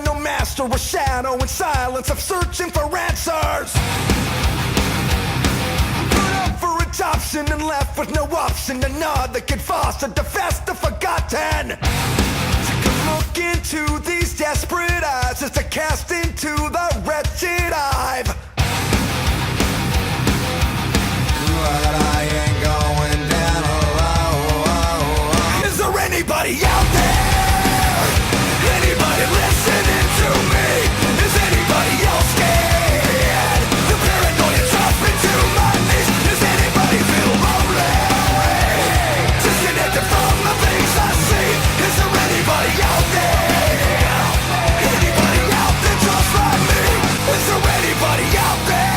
no master, a shadow in silence of searching for answers. Put up for adoption and left with no option to nod that could foster the fast the forgotten. Take a look into these desperate eyes as to cast into the wretched hive. But I ain't going down alone. Is there anybody out there? Anybody listening to me? Is anybody else scared? The paranoia dropping to my knees. Does anybody feel lonely? Disconnected from the things I see. Is there anybody out there? Anybody out there just like me? Is there anybody out there?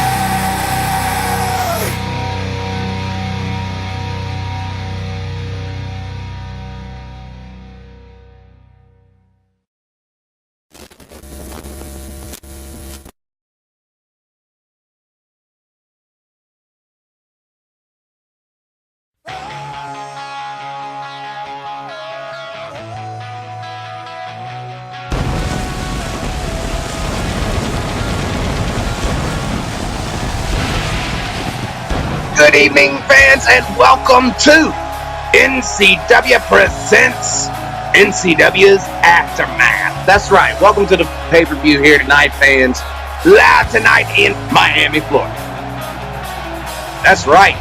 Good evening, fans, and welcome to NCW presents NCW's Aftermath. That's right, welcome to the pay-per-view here tonight, fans. Live tonight in Miami, Florida. That's right,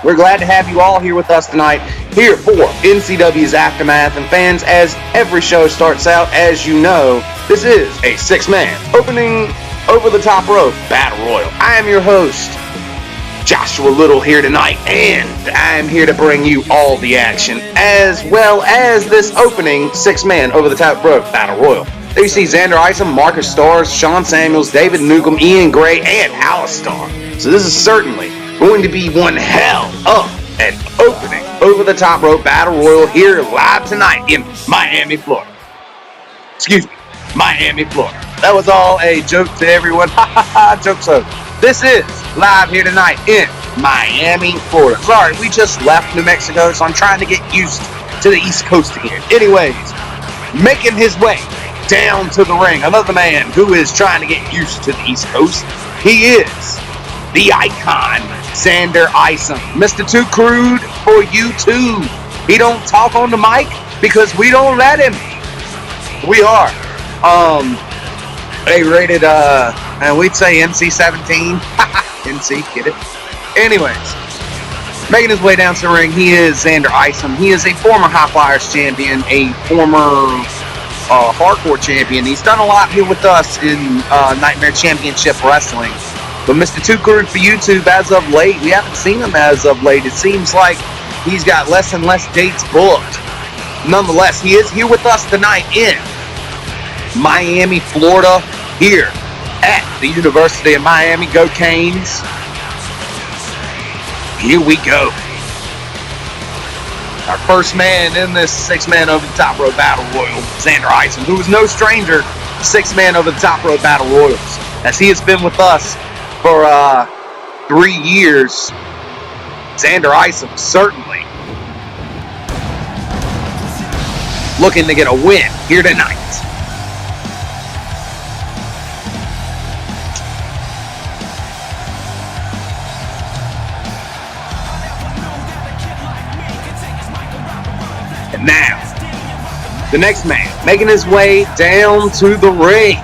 we're glad to have you all here with us tonight, here for NCW's Aftermath. And fans, as every show starts out, as you know, this is a six-man opening over-the-top rope battle royal. I am your host, Joshua Little, here tonight, and I'm here to bring you all the action, as well as this opening six-man over-the-top rope battle royal. There you see Xander Isom, Marcus Stars, Sean Samuels, David Newcomb, Ian Gray, and Alistar. So this is certainly going to be one hell of an opening over-the-top rope battle royal here live tonight in Miami, Florida. Excuse me, Miami, Florida. That was all a joke to everyone. Ha ha ha, joke's over. This is live here tonight in Miami, Florida. Sorry, we just left New Mexico, so I'm trying to get used to the East Coast again. Anyways, making his way down to the ring, another man who is trying to get used to the East Coast. He is the icon, Xander Isom. Mr. Too Crude for you too. He don't talk on the mic because we don't let him. We are. They rated, and we'd say NC-17. NC, get it? Anyways, making his way down to the ring, he is Xander Isom. He is a former High Flyers champion, a former hardcore champion. He's done a lot here with us in Nightmare Championship Wrestling. But Mr. Too Crude for YouTube, as of late, we haven't seen him as of late. It seems like he's got less and less dates booked. Nonetheless, he is here with us tonight in Miami, Florida, here at the University of Miami. Go Canes. Here we go. Our first man in this six-man over-the-top rope battle royal, Xander Isom, who is no stranger to six-man over-the-top rope battle royals, as he has been with us for 3 years. Xander Isom certainly looking to get a win here tonight. Now, the next man making his way down to the ring.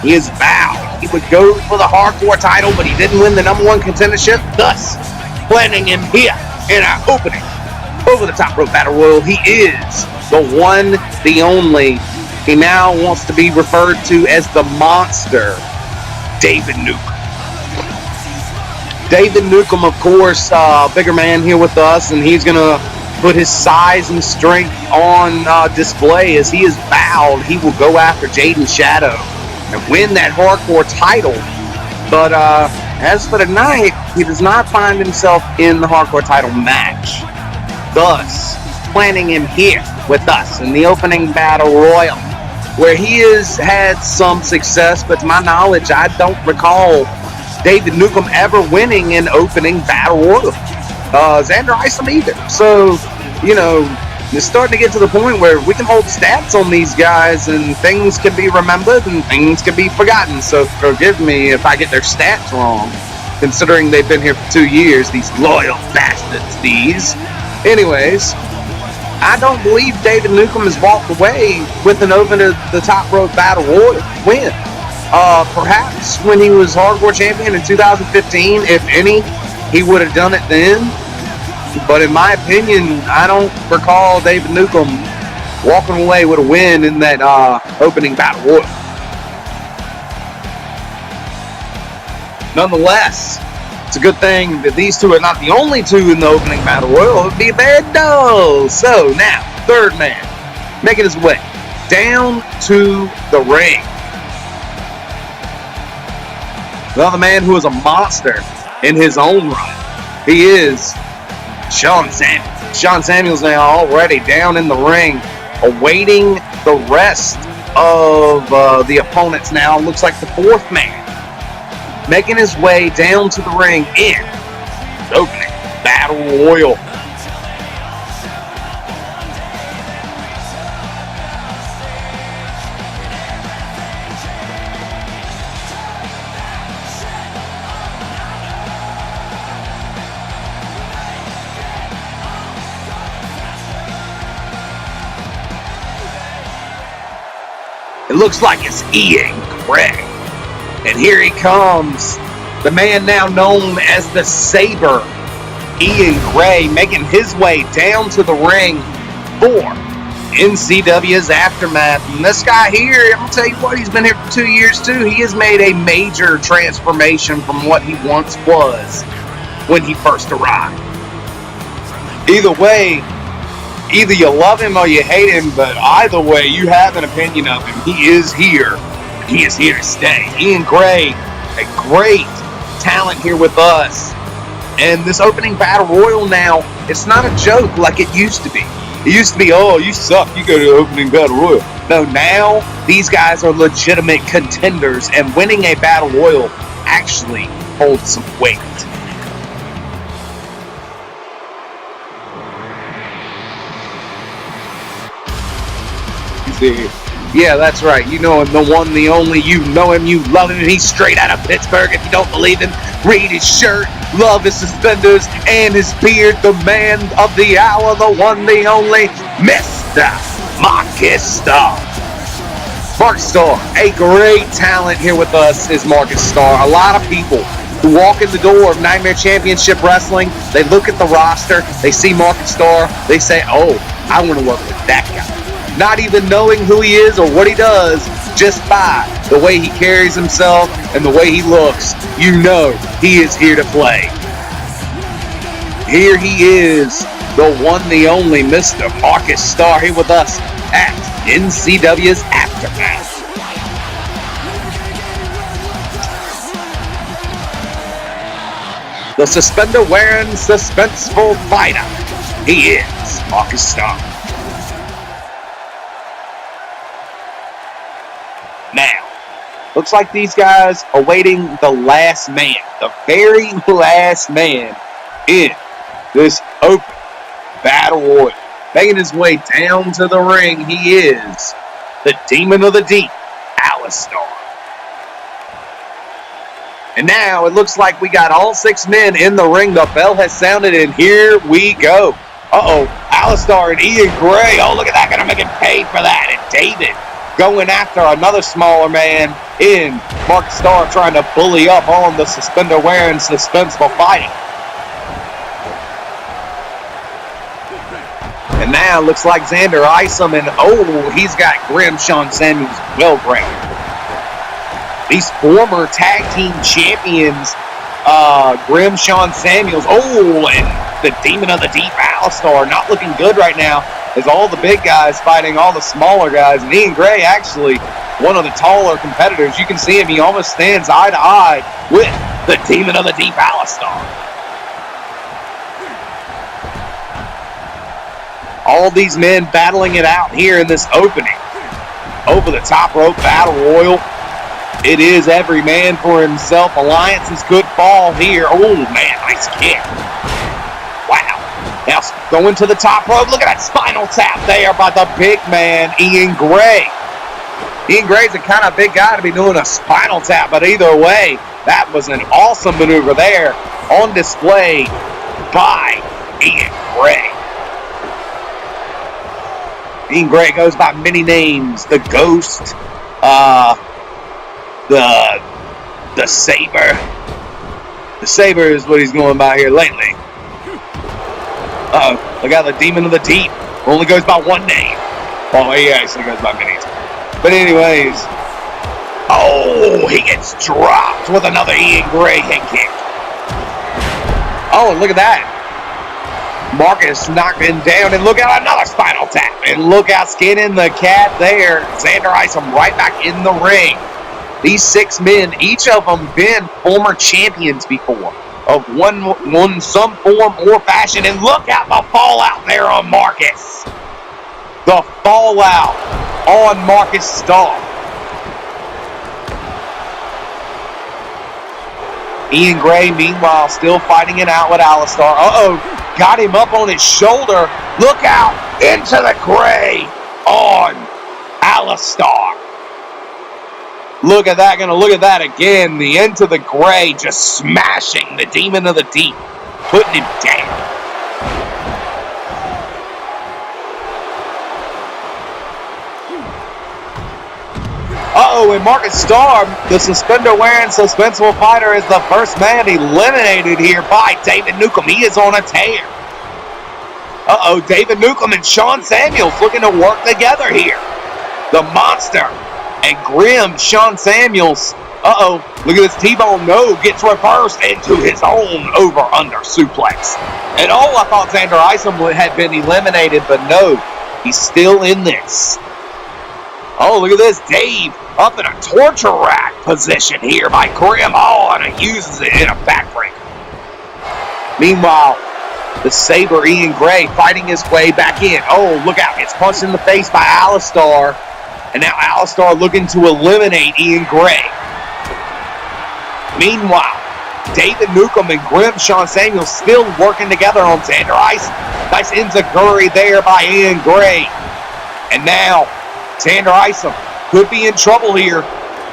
He is vowed he would go for the hardcore title, but he didn't win the #1 contendership, thus planting him here in our opening over-the-top rope battle royal. He is the one, the only. He now wants to be referred to as the monster, David Newcomb. David Newcomb, of course, bigger man here with us, and he's going to put his size and strength on display as he is vowed he will go after Jaden Shadow and win that hardcore title. But as for tonight, he does not find himself in the hardcore title match, thus planting him here with us in the opening battle royal, where he has had some success, but to my knowledge, I don't recall David Newcomb ever winning an opening battle royal. Xander Isom either. So, you know, it's starting to get to the point where we can hold stats on these guys and things can be remembered and things can be forgotten. So forgive me if I get their stats wrong, considering they've been here for 2 years, these loyal bastards, these. Anyways, I don't believe David Newcomb has walked away with an over the top rope battle royal win. Perhaps when he was hardcore champion in 2015, if any, he would have done it then. But in my opinion, I don't recall David Newcomb walking away with a win in that opening battle royal. Nonetheless, it's a good thing that these two are not the only two in the opening battle royal. It would be a bad no. So now, third man, making his way down to the ring. Another man who is a monster in his own right. He is Sean Samuels. Sean Samuels now already down in the ring, awaiting the rest of the opponents now. Looks like the fourth man making his way down to the ring in the opening battle royal. It looks like it's Ian Gray. And here he comes, the man now known as the Saber, Ian Gray, making his way down to the ring for NCW's Aftermath. And this guy here, I'm going to tell you what, he's been here for 2 years too. He has made a major transformation from what he once was when he first arrived. Either way, either you love him or you hate him, but either way, you have an opinion of him. He is here. He is here to stay. Ian Gray, a great talent here with us. And this opening battle royal now, it's not a joke like it used to be. It used to be, oh, you suck, you go to the opening battle royal. No, now these guys are legitimate contenders, and winning a battle royal actually holds some weight. Yeah, that's right. You know him, the one, the only. You know him, you love him. He's straight out of Pittsburgh. If you don't believe him, read his shirt, love his suspenders, and his beard. The man of the hour, the one, the only, Mr. Marcus Starr. Marcus Starr, a great talent here with us is Marcus Starr. A lot of people who walk in the door of Nightmare Championship Wrestling, they look at the roster, they see Marcus Starr, they say, oh, I want to work with that guy. Not even knowing who he is or what he does, just by the way he carries himself and the way he looks, you know he is here to play. Here he is, the one, the only Mr. Marcus Starr, here with us at NCW's Aftermath. The suspender-wearing, suspenseful fighter, he is Marcus Starr. Now, looks like these guys are waiting the last man, the very last man in this open battle royal. Making his way down to the ring, he is the Demon of the Deep, Alistar. And now it looks like we got all 6 men in the ring. The bell has sounded, and here we go. Uh-oh, Alistar and Ian Gray. Oh, look at that, gonna make him pay for that. And David going after another smaller man in Marcus Starr, trying to bully up on the suspender-wearing, suspenseful fighting. And now it looks like Xander Isom, and oh, he's got Grim Sean Samuels well grounded. These former tag team champions, Grim Sean Samuels, oh, and the Demon of the Deep, Alistar, not looking good right now. As all the big guys fighting all the smaller guys. And Ian Gray, actually one of the taller competitors. You can see him. He almost stands eye to eye with the Demon of the Deep, Alistar. All these men battling it out here in this opening. Over the top rope battle royal. It is every man for himself. Alliances could fall here. Oh, man, nice kick. Wow. Now going to the top rope. Look at that spinal tap there by the big man, Ian Gray. Ian Gray's a kind of big guy to be doing a spinal tap, but either way, that was an awesome maneuver there on display by Ian Gray. Ian Gray goes by many names. The Ghost, the Saber. The Saber is what he's going by here lately. Uh-oh, look out, the Demon of the Deep. Only goes by one name. Oh, he actually goes by many. But anyways, oh, he gets dropped with another Ian Gray head kick. Oh, look at that. Marcus knocked him down, and look out, another spinal tap. And look out, skinning the cat there. Xander Isom right back in the ring. These 6 men, each of them been former champions before, of one some form or fashion. And look out the fallout there on Marcus. The fallout on Marcus Starr. Ian Gray, meanwhile, still fighting it out with Alistar. Uh-oh, got him up on his shoulder. Look out, into the Gray on Alistar. Look at that, gonna look at that again. The Into the Gray just smashing the Demon of the Deep, putting him down. Uh-oh, and Marcus Starr, the suspender-wearing, suspenseful fighter, is the first man eliminated here by David Newcomb. He is on a tear. Uh-oh, David Newcomb and Sean Samuels looking to work together here. The Monster and Grim Sean Samuels. Uh-oh, look at this T-bone. No, gets reversed into his own over-under suplex. And I thought Xander Isom had been eliminated, but no, he's still in this. Oh, look at this, Dave up in a torture rack position here by Grim. Oh, and he uses it in a backbreaker. Meanwhile, the Saber Ian Gray fighting his way back in. Oh, look out, gets punched in the face by Alistar. And now Alistar looking to eliminate Ian Gray. Meanwhile, David Newcomb and Grim Sean Samuels still working together on Xander Isom. Nice enziguri there by Ian Gray. And now, Xander Isom could be in trouble here.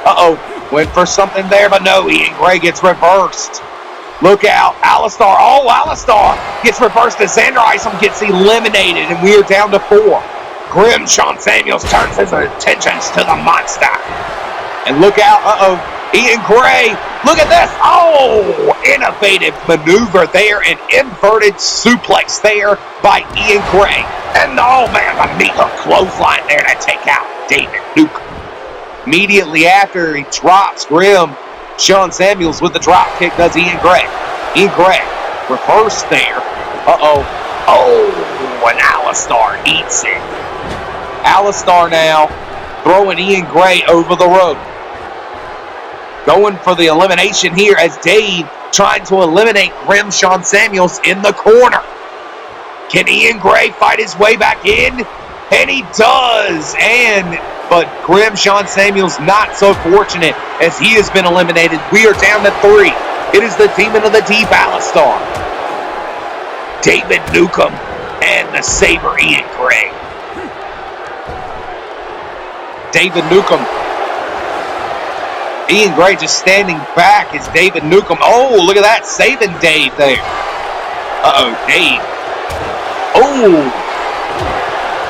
Uh-oh, went for something there, but no, Ian Gray gets reversed. Look out, Alistar. Oh, Alistar gets reversed as Xander Isom gets eliminated, and we are down to 4. Grim Sean Samuels turns his attentions to the Monster. And look out, uh-oh, Ian Gray. Look at this. Oh, innovative maneuver there, an inverted suplex there by Ian Gray. And oh man, the meat hook clothesline there to take out David Newcomb. Immediately after he drops Grim Sean Samuels with the drop kick, does Ian Gray. Ian Gray, reverse there. Uh-oh. Oh, and Alistar eats it. Alistar now throwing Ian Gray over the rope. Going for the elimination here as Dave trying to eliminate Grim Sean Samuels in the corner. Can Ian Gray fight his way back in? And he does. But Grim Sean Samuels not so fortunate as he has been eliminated. We are down to 3. It is the Demon of the Deep, Alistar, David Newcomb, and the Saber Ian Gray. David Newcomb. Ian Gray just standing back as David Newcomb. Oh, look at that. Saving Dave there. Uh-oh, Dave. Oh.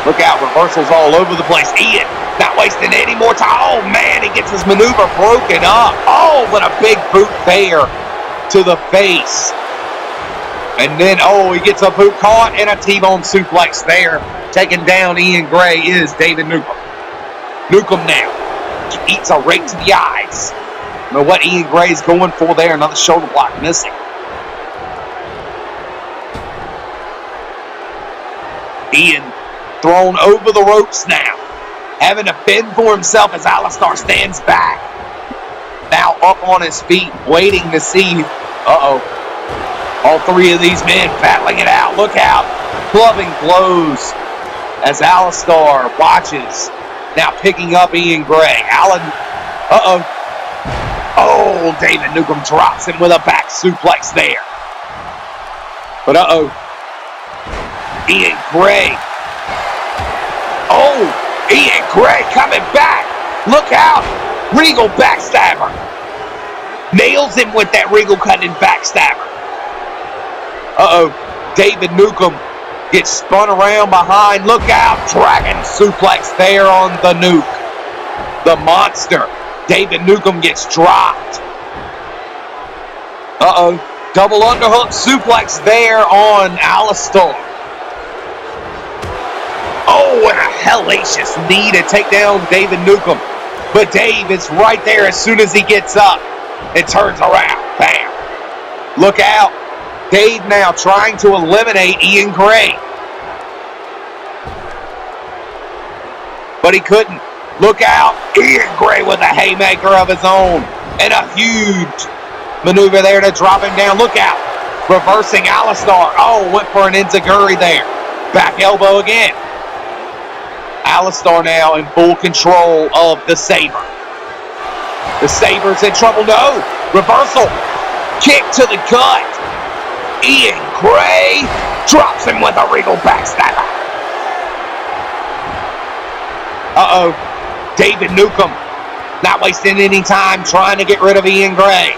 Look out. Reversals all over the place. Ian not wasting any more time. Oh, man. He gets his maneuver broken up. Oh, what a big boot there to the face. And then, oh, he gets a boot caught and a T-bone suplex there. Taking down Ian Gray is David Newcomb. Newcomb now eats a rake to the eyes. I don't know what Ian Gray's going for there. Another shoulder block missing. Ian thrown over the ropes now. Having to bend for himself as Alistar stands back. Now up on his feet, waiting to see. Uh-oh. All 3 of these men battling it out. Look out. Clubbing blows as Alistar watches. Now picking up Ian Gray. Uh-oh. Oh, David Newcomb drops him with a back suplex there. But uh-oh. Ian Gray. Oh, Ian Gray coming back. Look out. Regal backstabber. Nails him with that Regal cutting backstabber. David Newcomb gets spun around behind. Look out. Dragon suplex there on the Nuke. The monster. David Newcomb gets dropped. Double underhook suplex there on Alistar. Oh, and a hellacious knee to take down David Newcomb. But Dave is right there as soon as he gets up. It turns around. Bam. Look out. Dave now trying to eliminate Ian Gray. But he couldn't. Look out. Ian Gray with a haymaker of his own. And a huge maneuver there to drop him down. Look out. Reversing Alistar. Oh, went for an enziguri there. Back elbow again. Alistar now in full control of the Sabre. The Sabre's in trouble. No. Reversal. Kick to the gut. Ian Gray drops him with a Regal backstabber. David Newcomb not wasting any time trying to get rid of Ian Gray.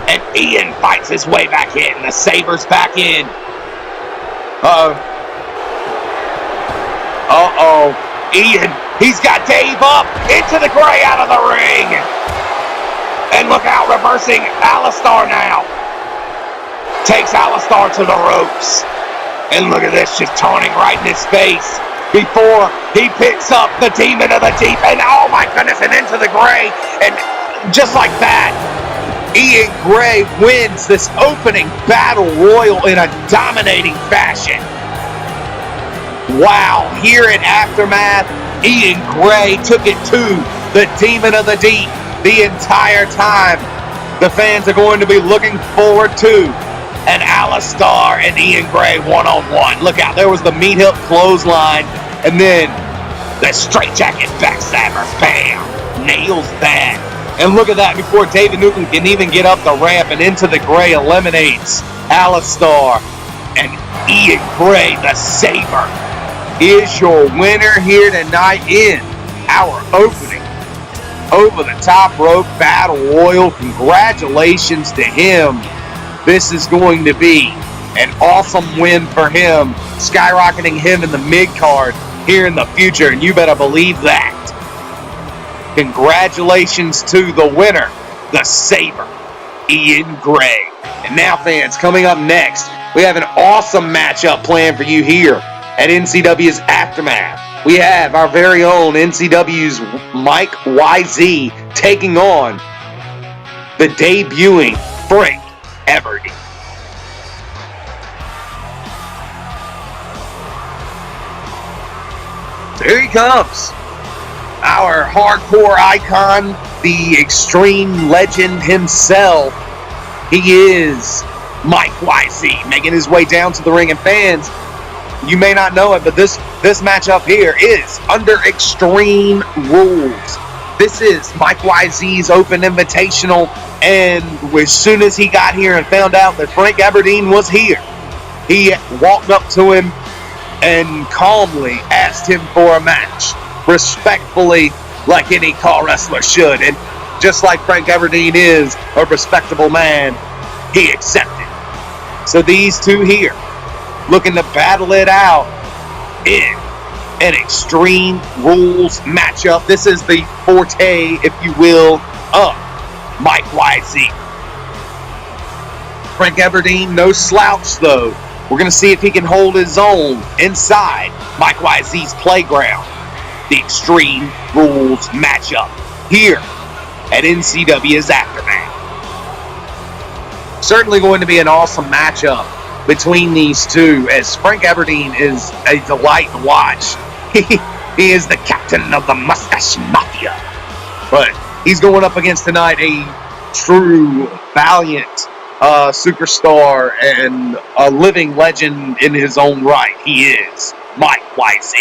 And Ian fights his way back in. The Sabre's back in. Ian, he's got Dave up into the Gray out of the ring. And look out, reversing Alistar now. Takes Alistar to the ropes. And look at this, just taunting right in his face before he picks up the Demon of the Deep. And oh my goodness, and into the Gray. And just like that, Ian Gray wins this opening battle royal in a dominating fashion. Wow, here at Aftermath, Ian Gray took it to the Demon of the Deep the entire time. The fans are going to be looking forward to an Alistar and Ian Gray one-on-one. Look out, there was the meat hook clothesline, and then the straightjacket backstabber. Bam! Nails that. And look at that, before David Newcomb can even get up the ramp and into the Gray, eliminates Alistar. And Ian Gray, the Sabre, is your winner here tonight in our opening over the top rope battle royal. Congratulations to him. This is going to be an awesome win for him, skyrocketing him in the mid-card here in the future, and you better believe that. Congratulations to the winner, the Sabre, Ian Gray. And now, fans, coming up next, we have an awesome matchup planned for you here at NCW's Aftermath. We have our very own NCW's Mike YZ taking on the debuting Frank Everdeen. There he comes. Our hardcore icon, the extreme legend himself. He is Mike YZ, making his way down to the ring. And fans, you may not know it, but this matchup here is under extreme rules. This is Mike YZ's open invitational, and as soon as he got here and found out that Frank Everdeen was here, he walked up to him and calmly asked him for a match, respectfully, like any call wrestler should. And just like Frank Everdeen is a respectable man, he accepted. So these two here, looking to battle it out in an Extreme Rules matchup. This is the forte, if you will, of Mike YZ. Frank Everdeen, no slouch though. We're going to see if he can hold his own inside Mike YZ's playground. The Extreme Rules matchup here at NCW's Aftermath. Certainly going to be an awesome matchup between these two, as Frank Everdeen is a delight to watch. He is the captain of the Mustache Mafia. But he's going up against tonight a true valiant superstar and a living legend in his own right. He is Mike YZ.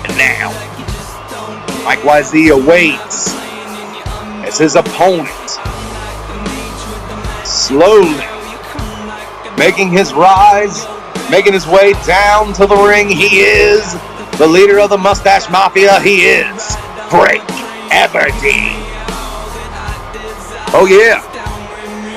And now, Mike YZ awaits as his opponent slowly making his rise, making his way down to the ring. He is the leader of the Mustache Mafia. He is Frank Aberdeen. Oh yeah,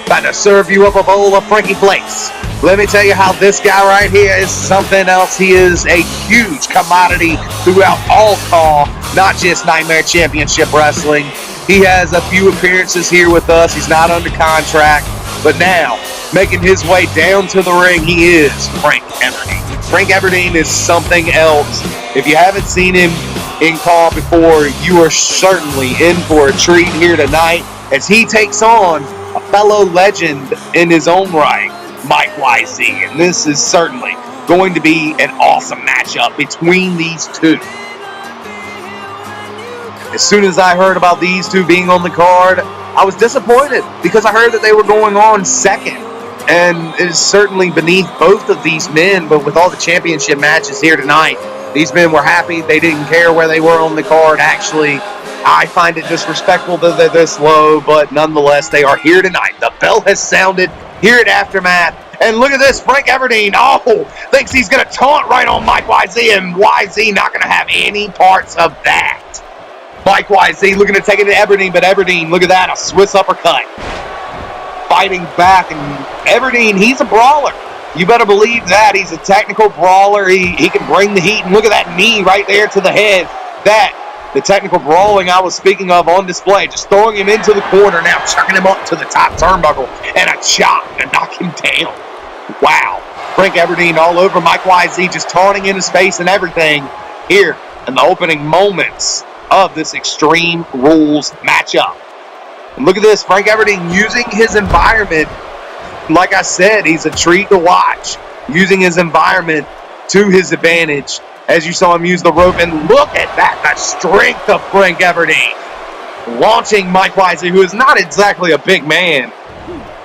about to serve you up a bowl of Frankie Flakes. Let me tell you how this guy right here is something else. He is a huge commodity throughout all Call, not just Nightmare Championship Wrestling. He has a few appearances here with us. He's not under contract, but now making his way down to the ring, he is Frank Aberdeen. Frank Aberdeen is something else. If you haven't seen him in Call before, you are certainly in for a treat here tonight as he takes on a fellow legend in his own right, Mike YZ. And this is certainly going to be an awesome matchup between these two. As soon as I heard about these two being on the card, I was disappointed because I heard that they were going on second. And it is certainly beneath both of these men, but with all the championship matches here tonight, these men were happy. They didn't care where they were on the card. Actually, I find it disrespectful that they're this low, but nonetheless, they are here tonight. The bell has sounded here at Aftermath. And look at this, Frank Aberdeen, thinks he's going to taunt right on Mike YZ, and YZ not going to have any parts of that. Mike YZ looking to take it to Aberdeen, but Aberdeen, look at that, a Swiss uppercut. Fighting back, and Aberdeen, he's a brawler. You better believe that. He's a technical brawler. He can bring the heat, and look at that knee right there to the head. The technical brawling I was speaking of on display, just throwing him into the corner, now chucking him up to the top turnbuckle, and a chop to knock him down. Wow. Frank Aberdeen all over Mike YZ, just taunting in his face and everything here in the opening moments of this Extreme Rules matchup. And look at this, Frank Aberdeen using his environment. Like I said, he's a treat to watch, using his environment to his advantage. As you saw him use the rope, and look at that, the strength of Frank Aberdeen. Launching Mike YZ, who is not exactly a big man,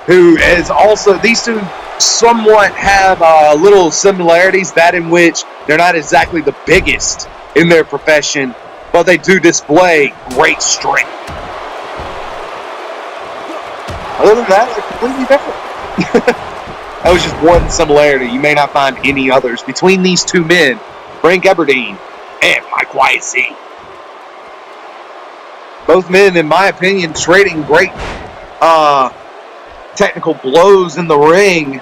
who is also, these two somewhat have little similarities, that in which they're not exactly the biggest in their profession, but they do display great strength. Other than that, they're completely different. That was just one similarity. You may not find any others between these two men, Frank Aberdeen and Mike YZ. Both men, in my opinion, trading great technical blows in the ring.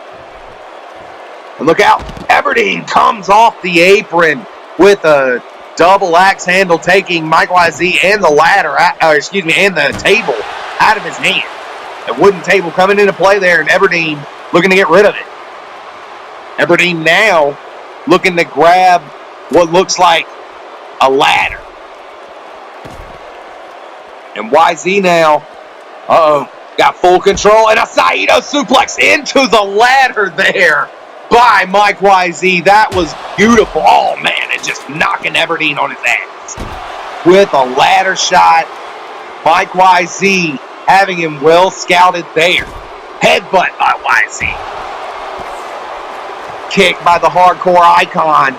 And look out, Aberdeen comes off the apron with a double axe handle, taking Mike YZ and the ladder, and the table out of his hand. A wooden table coming into play there, and Aberdeen looking to get rid of it. Aberdeen now looking to grab what looks like a ladder. And YZ now, got full control, and a Saito suplex into the ladder there by Mike YZ. That was beautiful. Oh man, it's just knocking Aberdeen on his ass. With a ladder shot, Mike YZ having him well scouted there. Headbutt by YZ. Kick by the hardcore icon.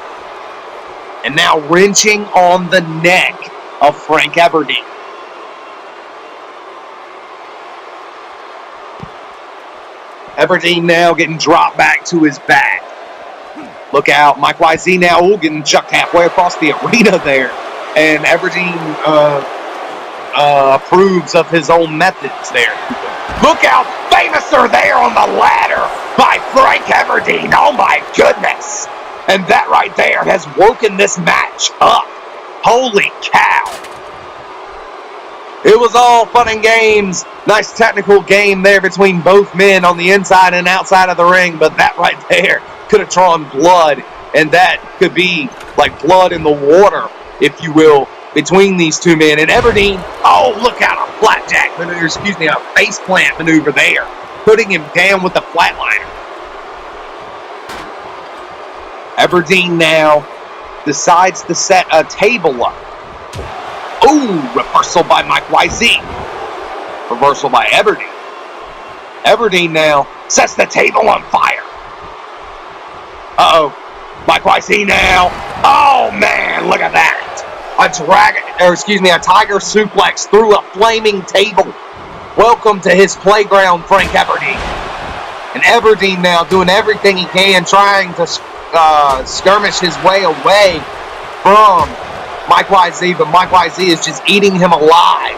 And now wrenching on the neck of Frank Aberdeen. Aberdeen now getting dropped back to his back. Look out, Mike YZ now getting chucked halfway across the arena there. And Aberdeen approves of his own methods there. Look out, Famouser there on the ladder by Frank Aberdeen. Oh my goodness. And that right there has woken this match up. Holy cow. It was all fun and games. Nice technical game there between both men on the inside and outside of the ring. But that right there could have drawn blood. And that could be like blood in the water, if you will, between these two men. And Aberdeen, oh, look out, a flapjack maneuver, a face plant maneuver there. Putting him down with the flatliner. Aberdeen now decides to set a table up. Ooh, reversal by Mike YZ. Reversal by Aberdeen. Aberdeen now sets the table on fire. Uh-oh. Mike YZ now. Oh, man, look at that. A dragon. a tiger suplex through a flaming table. Welcome to his playground, Frank Everdeen. And Everdeen now doing everything he can, trying to skirmish his way away from Mike YZ, but Mike YZ is just eating him alive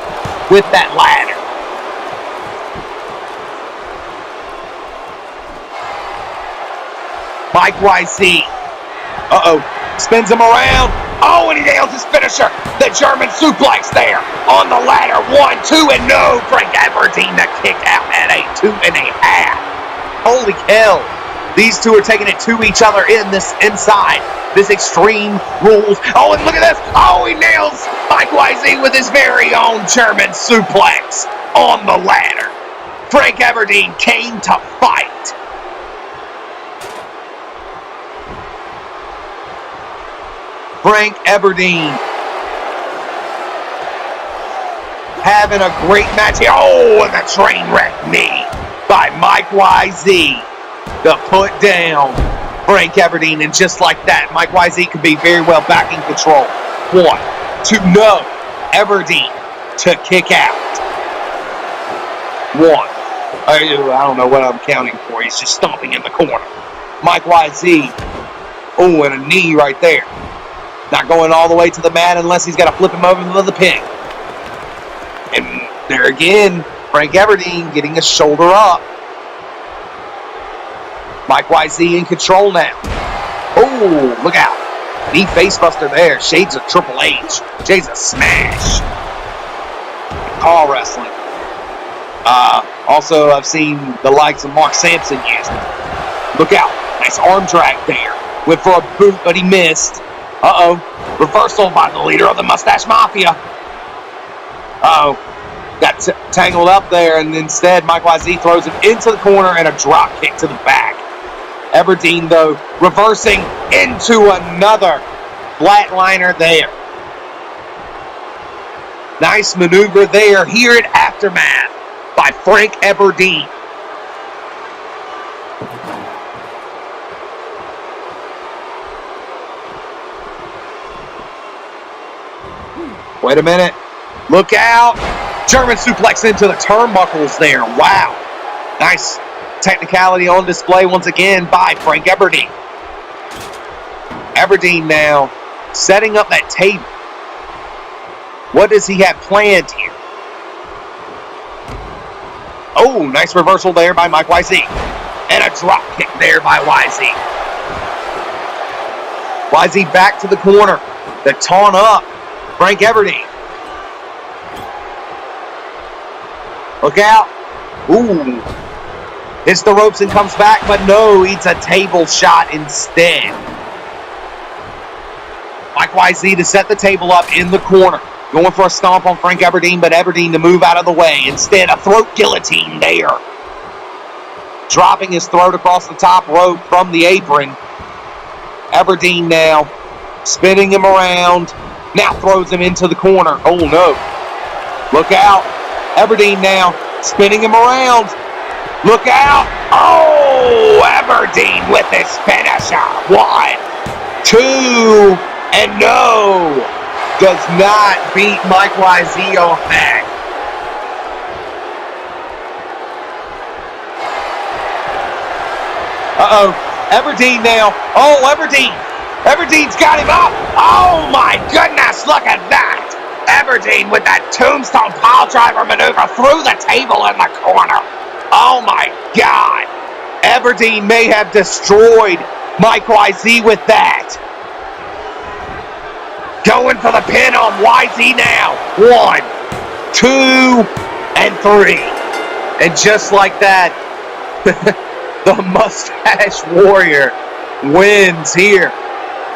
with that ladder. Mike YZ, spins him around. Oh, and he nails his finisher. The German suplex there on the ladder. 1, 2, and no. Frank Everdeen to kick out at a 2.5. Holy hell. These two are taking it to each other inside this Extreme Rules. Oh, and look at this. Oh, he nails Mike YZ with his very own German suplex on the ladder. Frank Everdeen came to fight. Frank Everdeen having a great match here. Oh, and the train wreck knee by Mike YZ to put down Frank Everdeen. And just like that, Mike YZ could be very well back in control. 1, 2, no. Everdeen to kick out. 1. I don't know what I'm counting for. He's just stomping in the corner. Mike YZ. Oh, and a knee right there. Not going all the way to the mat unless he's got to flip him over to the pin. And there again, Frank Everdeen getting his shoulder up. Mike YZ in control now. Oh, look out. Knee facebuster there. Shades of Triple H. Shades of Smash. Call wrestling. Also, I've seen the likes of Mark Sampson use it. Look out. Nice arm drag there. Went for a boot, but he missed. Reversal by the leader of the Mustache Mafia. Got tangled up there, and instead Mike YZ throws him into the corner and a drop kick to the back. Everdeen, though, reversing into another flatliner there. Nice maneuver there here at Aftermath by Frank Everdeen. Wait a minute. Look out. German suplex into the turnbuckles there. Wow. Nice technicality on display once again by Frank Everdeen. Everdeen now setting up that table. What does he have planned here? Oh, nice reversal there by Mike YZ. And a drop kick there by YZ. YZ back to the corner. The taunt up. Frank Everdeen. Look out. Ooh. Hits the ropes and comes back, but no, eats a table shot instead. Mike YZ to set the table up in the corner. Going for a stomp on Frank Everdeen, but Everdeen to move out of the way. Instead, a throat guillotine there. Dropping his throat across the top rope from the apron. Everdeen now spinning him around. Now throws him into the corner. Oh, no. Look out. Everdeen now spinning him around. Look out. Oh, Everdeen with his finisher. 1, 2, and no. Does not beat Mike YZ off back. Everdeen now. Oh, Everdeen. Everdeen's got him up. Oh, my goodness. Look at that. Everdeen with that tombstone piledriver maneuver through the table in the corner. Oh, my God. Everdeen may have destroyed Mike YZ with that. Going for the pin on YZ now. 1, 2, and 3. And just like that, the Mustache Warrior wins here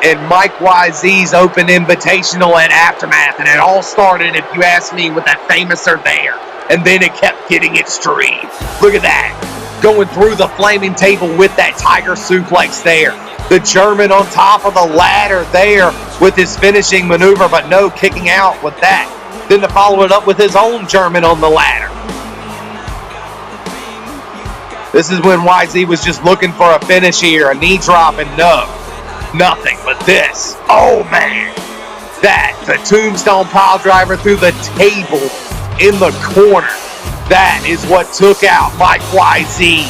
in Mike YZ's Open Invitational at Aftermath. And it all started, if you ask me, with that famouser there. And then it kept getting extreme. Look at that. Going through the flaming table with that tiger suplex there. The German on top of the ladder there with his finishing maneuver, but no, kicking out with that. Then to follow it up with his own German on the ladder. This is when YZ was just looking for a finish here, a knee drop, and no, nothing but this. Oh, man. that the tombstone pile driver through the table in the corner. That is what took out Mike YZ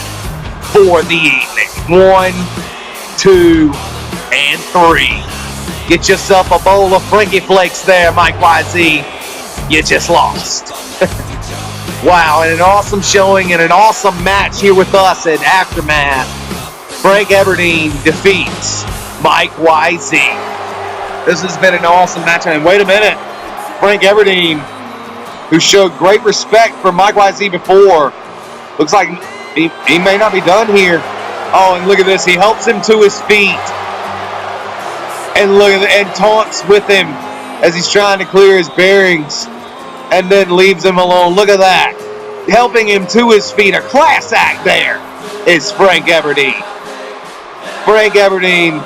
for the evening. 1, 2, and 3. Get yourself a bowl of Frankie Flakes there, Mike YZ. You just lost. Wow, and an awesome showing and an awesome match here with us at Aftermath. Frank Everdeen defeats Mike YZ. This has been an awesome match. And wait a minute, Frank Everdeen, who showed great respect for Mike YZ before, looks like he may not be done here. Oh, and look at this. He helps him to his feet. And look at that, and taunts with him as he's trying to clear his bearings. And then leaves him alone. Look at that. Helping him to his feet. A class act there is Frank Everdeen. Frank Everdeen,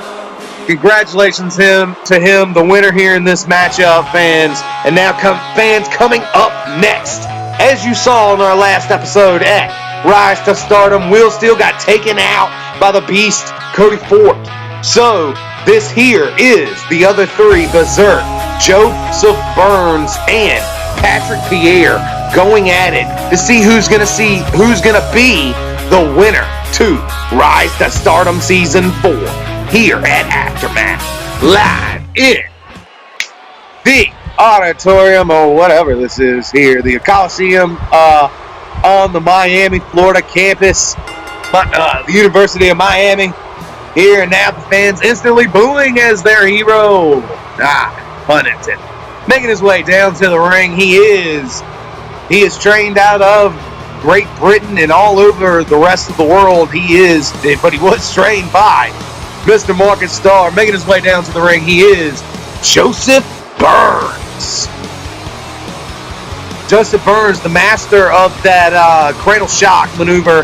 congratulations to him, the winner here in this matchup, fans. And now fans coming up next. As you saw in our last episode at Rise to Stardom, Will Steele got taken out by the Beast, Cody Ford. So this here is the other three, Berserk, Joseph Burns, and Patrick Pierre going at it to see who's gonna be the winner to Rise to Stardom Season 4 here at Aftermath, live in the auditorium or whatever this is here, the Coliseum on the Miami, Florida campus, the University of Miami. Here and now the fans instantly booing as their hero, pun intended, making his way down to the ring. He is trained out of Great Britain and all over the rest of the world. But he was trained by Mr. Marcus Starr. Making his way down to the ring, he is Joseph Burns. Joseph Burns, the master of that cradle shock maneuver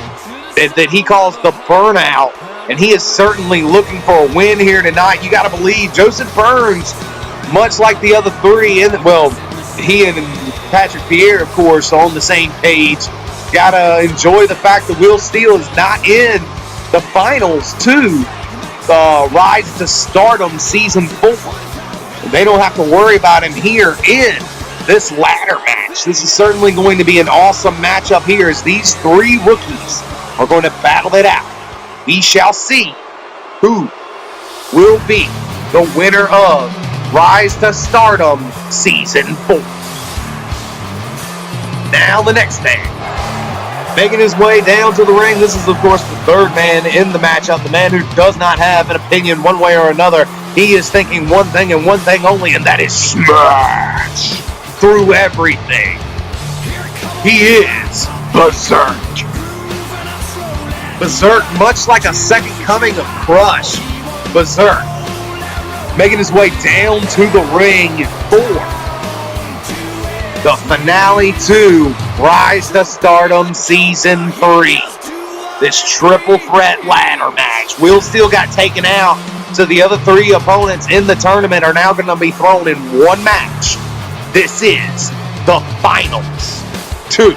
that he calls the burnout. And he is certainly looking for a win here tonight. You got to believe Joseph Burns, much like the other three, he and Patrick Pierre, of course, on the same page. Got to enjoy the fact that Will Steele is not in the finals to the Rise to Stardom Season 4. They don't have to worry about him here in this ladder match. This is certainly going to be an awesome matchup here as these three rookies are going to battle it out. We shall see who will be the winner of Rise to Stardom Season 4. Now the next man, making his way down to the ring. This is, of course, the third man in the matchup, the man who does not have an opinion one way or another. He is thinking one thing and one thing only, and that is smash through everything. He is Berserk. Berserk, much like a second coming of Crush. Berserk making his way down to the ring for the finale to Rise to Stardom Season 3. This triple threat ladder match. Will Steele got taken out, so the other three opponents in the tournament are now going to be thrown in one match. This is the finals to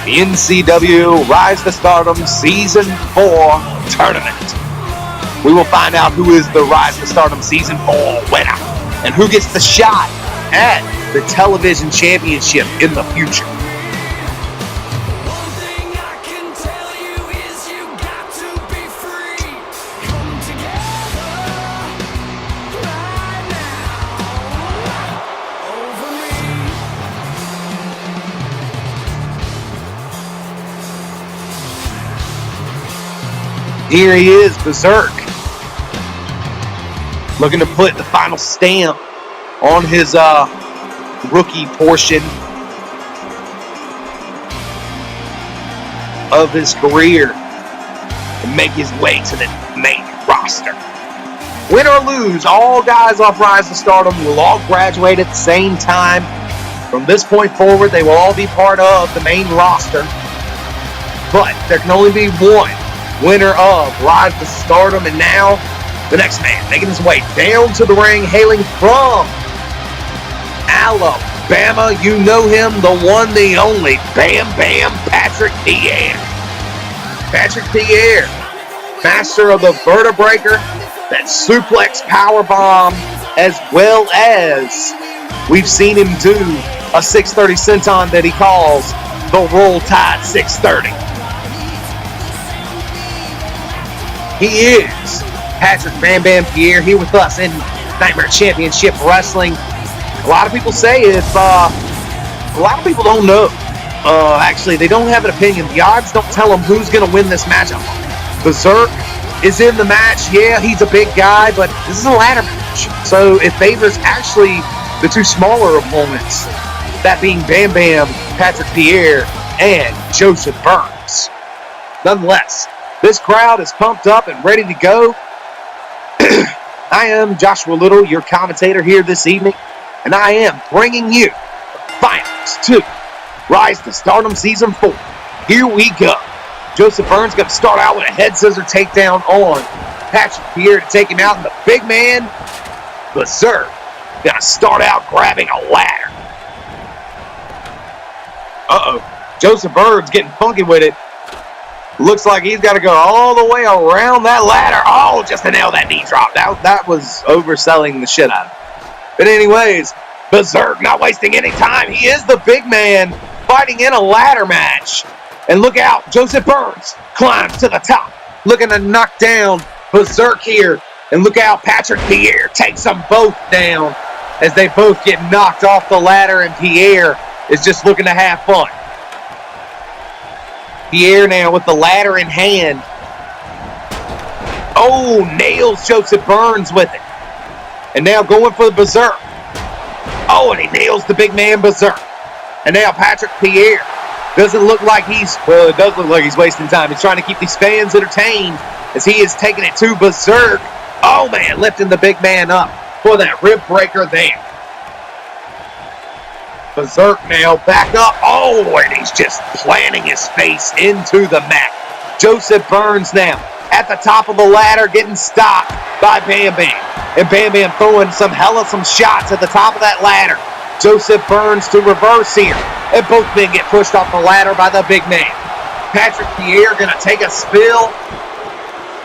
the Ncw Rise to Stardom Season 4 tournament. We will find out who is the Rise to Stardom Season 4 winner and who gets the shot at the television championship in the future. Here he is, Berserk, looking to put the final stamp on his rookie portion of his career and make his way to the main roster. Win or lose, all guys off Rise to Stardom will all graduate at the same time. From this point forward, they will all be part of the main roster. But there can only be one winner of Rise to Stardom. And now, the next man making his way down to the ring, hailing from Alabama. You know him, the one, the only, Bam Bam Patrick Pierre. Patrick Pierre, master of the Vertebreaker, that suplex powerbomb as well as we've seen him do a 630 senton that he calls the Roll Tide 630. He is Patrick Bam Bam Pierre here with us in Nightmare Championship Wrestling. A lot of people say a lot of people don't know. Actually, they don't have an opinion. The odds don't tell them who's going to win this matchup. Berserk is in the match. Yeah, he's a big guy, but this is a ladder match. So it favors actually the two smaller opponents, that being Bam Bam, Patrick Pierre, and Joseph Burns. Nonetheless, this crowd is pumped up and ready to go. I am Joshua Little, your commentator here this evening, and I am bringing you the finals to Rise to Stardom Season 4. Here we go. Joseph Burns going to start out with a head scissor takedown on Patrick Pierre to take him out, and the big man, Berserk, going to start out grabbing a ladder. Joseph Burns getting funky with it. Looks like he's got to go all the way around that ladder. Oh, just to nail that knee drop. That was overselling the shit out of it. But anyways, Berserk not wasting any time. He is the big man fighting in a ladder match. And look out, Joseph Burns climbs to the top, looking to knock down Berserk here. And look out, Patrick Pierre takes them both down as they both get knocked off the ladder, and Pierre is just looking to have fun. Pierre now with the ladder in hand. Oh, nails Joseph Burns with it. And now going for the Berserk. Oh, and he nails the big man Berserk. And now Patrick Pierre doesn't look like it does look like he's wasting time. He's trying to keep these fans entertained as he is taking it to Berserk. Oh, man, lifting the big man up for that rib breaker there. Berserk now back up. Oh, and he's just planting his face into the mat. Joseph Burns now at the top of the ladder getting stopped by Bam Bam. And Bam Bam throwing some shots at the top of that ladder. Joseph Burns to reverse here. And both men get pushed off the ladder by the big man. Patrick Pierre going to take a spill.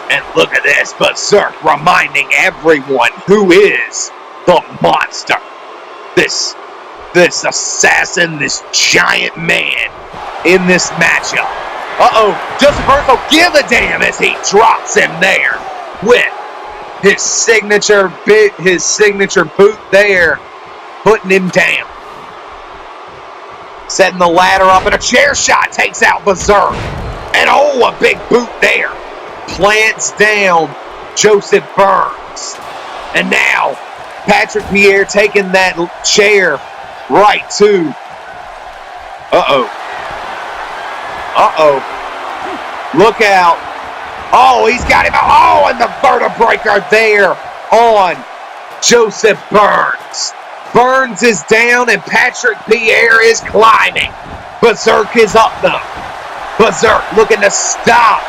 And look at this, Berserk reminding everyone who is the monster. This assassin, this giant man in this matchup. Joseph Burns don't give a damn as he drops him there with his signature boot there, putting him down. Setting the ladder up, and a chair shot takes out Berserk. And a big boot there. Plants down Joseph Burns. And now Patrick Pierre taking that chair right to. Look out. Oh, he's got him. Oh, and the vertebreaker there on Joseph Burns. Burns is down and Patrick Pierre is climbing. Berserk is up though. Berserk looking to stop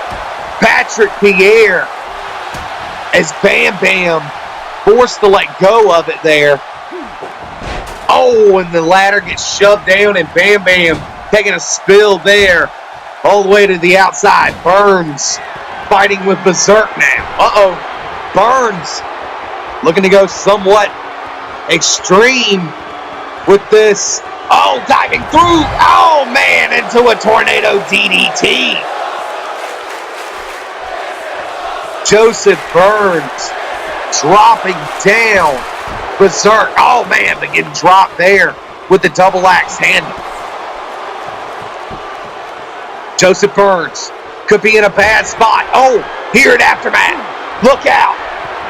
Patrick Pierre as Bam Bam forced to let go of it there. Oh, and the ladder gets shoved down, and Bam Bam taking a spill there all the way to the outside. Burns fighting with Berserk now. Burns looking to go somewhat extreme with this. Oh, diving through. Oh, man, into a tornado DDT. Joseph Burns dropping down Berserk. Oh, man, but getting dropped there with the double axe handle. Joseph Burns could be in a bad spot. Oh, here at Aftermath. Look out.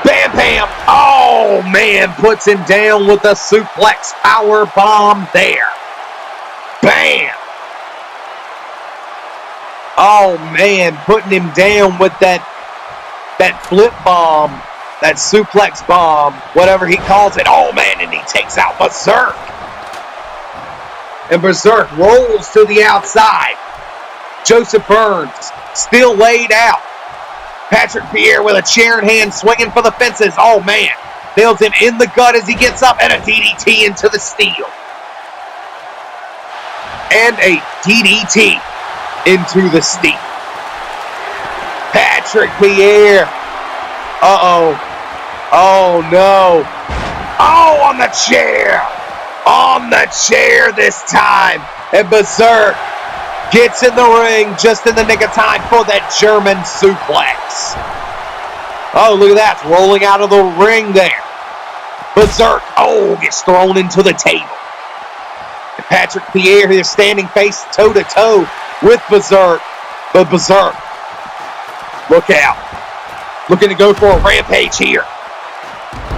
Bam Bam. Oh, man, puts him down with a suplex power bomb there. Bam. Oh, man, putting him down with that flip bomb, that suplex bomb, whatever he calls it. Oh, man, and he takes out Berserk. And Berserk rolls to the outside. Joseph Burns still laid out. Patrick Pierre with a chair in hand, swinging for the fences. Oh, man. Nails him in the gut as he gets up, and a DDT into the steel. And a DDT into the steel. Patrick Pierre. Oh, no. Oh, on the chair. On the chair this time. And Berserk gets in the ring just in the nick of time for that German suplex. Oh, look at that. It's rolling out of the ring there. Berserk, gets thrown into the table. And Patrick Pierre here standing face toe-to-toe with Berserk. But Berserk, look out. Looking to go for a rampage here.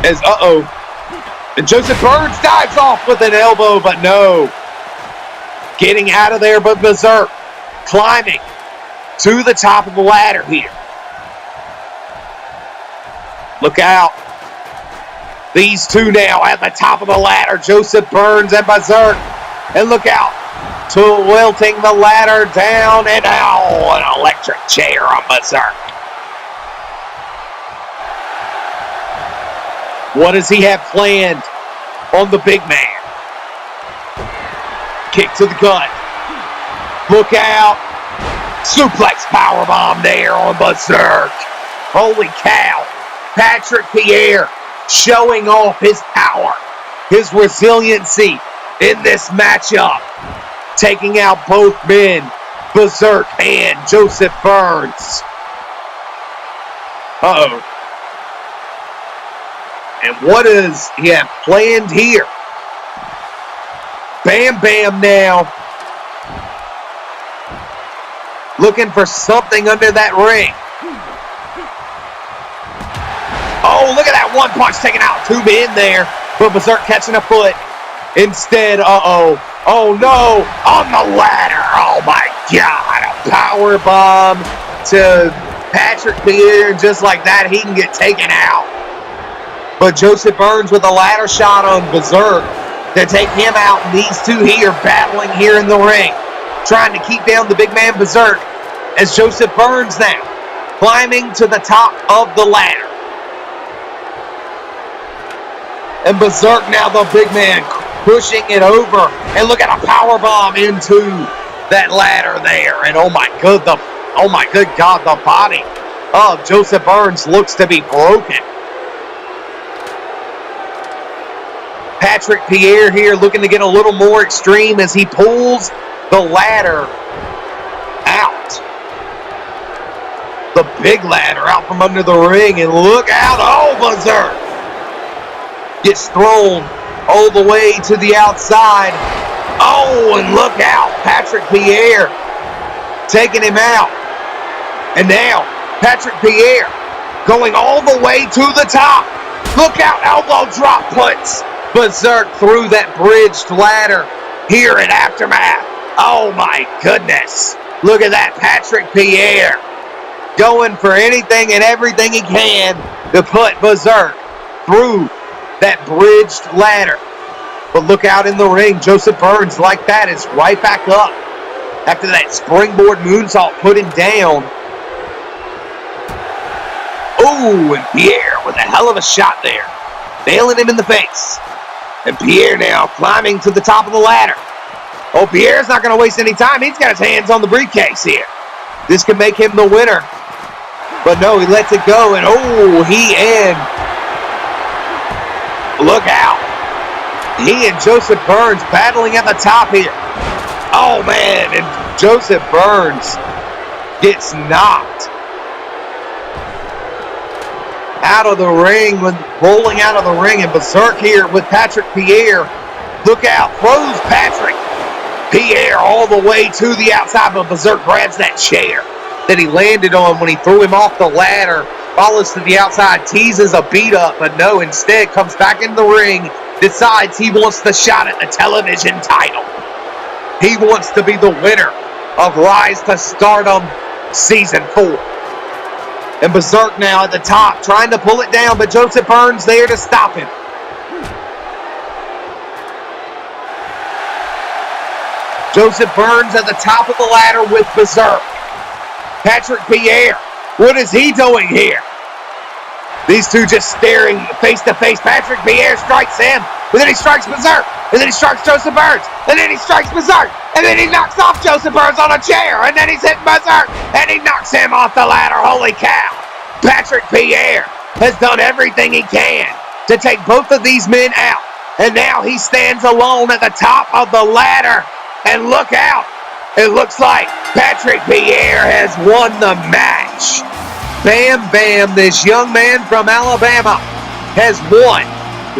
As, and Joseph Burns dives off with an elbow, but no. Getting out of there, but Berserk climbing to the top of the ladder here. Look out. These two now at the top of the ladder, Joseph Burns and Berserk. And look out. Tilting the ladder down, and an electric chair on Berserk. What does he have planned on the big man? Kick to the gut. Look out. Suplex powerbomb there on Berserk. Holy cow. Patrick Pierre showing off his power, his resiliency in this matchup. Taking out both men, Berserk and Joseph Burns. And what does he have planned here? Bam Bam now. Looking for something under that ring. Oh, look at that one punch taking out two men there. But Berserk catching a foot. Instead, oh no, on the ladder. Oh my God, a power bomb to Patrick Pierre. Just like that, he can get taken out. But Joseph Burns with a ladder shot on Berserk to take him out. And these two here battling here in the ring. Trying to keep down the big man Berserk. As Joseph Burns now climbing to the top of the ladder. And Berserk now, the big man, pushing it over. And look at a power bomb into that ladder there. And oh my good God, the body of Joseph Burns looks to be broken. Patrick Pierre here looking to get a little more extreme as he pulls the ladder out. The big ladder out from under the ring. And look out. Oh, Berserk gets thrown all the way to the outside. Oh, and look out. Patrick Pierre taking him out. And now, Patrick Pierre going all the way to the top. Look out. Elbow drop puts Berserk through that bridged ladder here at Aftermath. Oh my goodness. Look at that. Patrick Pierre going for anything and everything he can to put Berserk through that bridged ladder. But look out in the ring. Joseph Burns, like that, is right back up after that springboard moonsault put him down. Oh, and Pierre with a hell of a shot there. Nailing him in the face. And Pierre now climbing to the top of the ladder. Oh, Pierre's not going to waste any time. He's got his hands on the briefcase here. This can make him the winner. But no, he lets it go. And look out. He and Joseph Burns battling at the top here. Oh, man. And Joseph Burns gets knocked out of the ring, rolling out of the ring. And Berserk here with Patrick Pierre. Look out. Throws Patrick Pierre all the way to the outside. But Berserk grabs that chair that he landed on when he threw him off the ladder. Follows to the outside, teases a beat up, but no, instead comes back in the ring, decides he wants the shot at the television title. He wants to be the winner of Rise to Stardom Season 4. And Berserk now at the top, trying to pull it down, but Joseph Burns there to stop him. Joseph Burns at the top of the ladder with Berserk. Patrick Pierre, what is he doing here? These two just staring face to face. Patrick Pierre strikes him, but then he strikes Berserk, and then he strikes Joseph Burns, and then he strikes Berserk, and then he knocks off Joseph Burns on a chair, and then he's hitting Berserk, and he knocks him off the ladder. Holy cow. Patrick Pierre has done everything he can to take both of these men out. And now he stands alone at the top of the ladder. And look out. It looks like Patrick Pierre has won the match. Bam Bam, this young man from Alabama, has won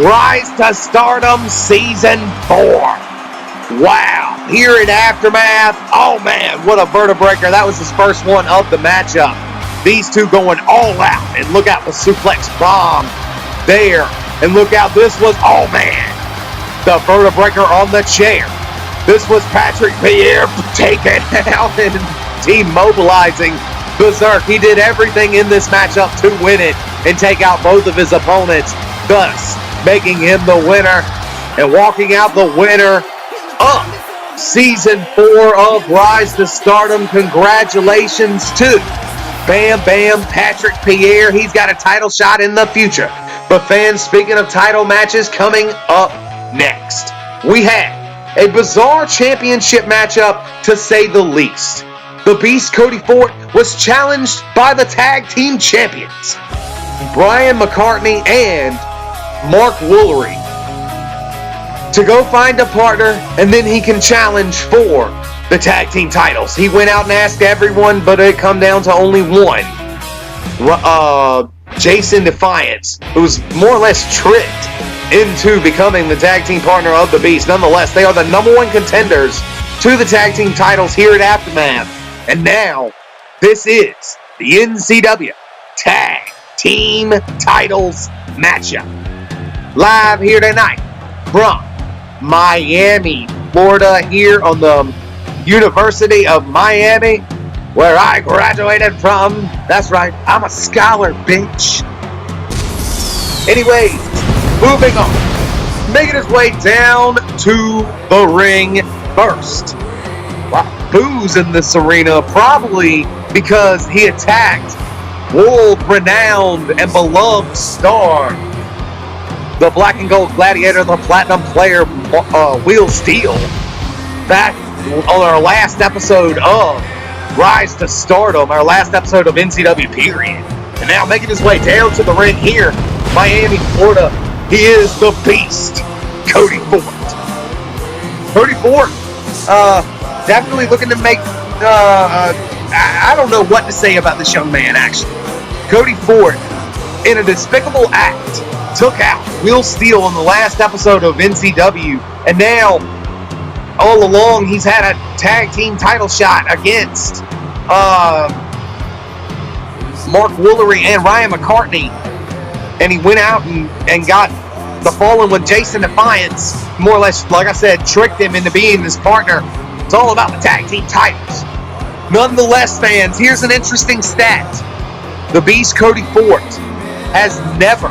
Rise to Stardom Season 4. Wow, here in Aftermath, oh man, what a vertebreaker. That was his first one of the matchup. These two going all out, and look out the suplex bomb there. And look out, this was, oh man, the vertebreaker on the chair. This was Patrick Pierre taken out and demobilizing Berserk. He did everything in this matchup to win it and take out both of his opponents, thus making him the winner and walking out the winner of Season 4 of Rise to Stardom. Congratulations to Bam Bam Patrick Pierre. He's got a title shot in the future. But fans, speaking of title matches, coming up next, we have a bizarre championship matchup, to say the least. The Beast Cody Ford was challenged by the tag team champions, Brian McCartney and Mark Woolery, to go find a partner, and then he can challenge for the tag team titles. He went out and asked everyone, but it come down to only one. Jason Defiance, who was more or less tricked into becoming the tag team partner of the Beast. Nonetheless, they are the number one contenders to the tag team titles here at Aftermath. And now, this is the NCW Tag Team Titles matchup. Live here tonight from Miami, Florida, here on the University of Miami, where I graduated from. That's right, I'm a scholar, bitch. Anyways, moving on. Making his way down to the ring first. Wow, boos in this arena, probably because he attacked world-renowned and beloved star, the Black and Gold Gladiator, the Platinum Player, Will Steele, back on our last episode of Rise to Stardom, our last episode of NCW period. And now making his way down to the ring here, Miami, Florida, he is the Beast, Cody Ford. Cody Ford, definitely looking to make, I don't know what to say about this young man, actually. Cody Ford, in a despicable act, took out Will Steele in the last episode of NCW, and now, all along, he's had a tag team title shot against Mark Woolery and Ryan McCartney, and he went out and got the Fallen with Jason Defiance, more or less, like I said, tricked him into being his partner. It's all about the tag team titles. Nonetheless, fans, here's an interesting stat. The Beast Cody Ford has never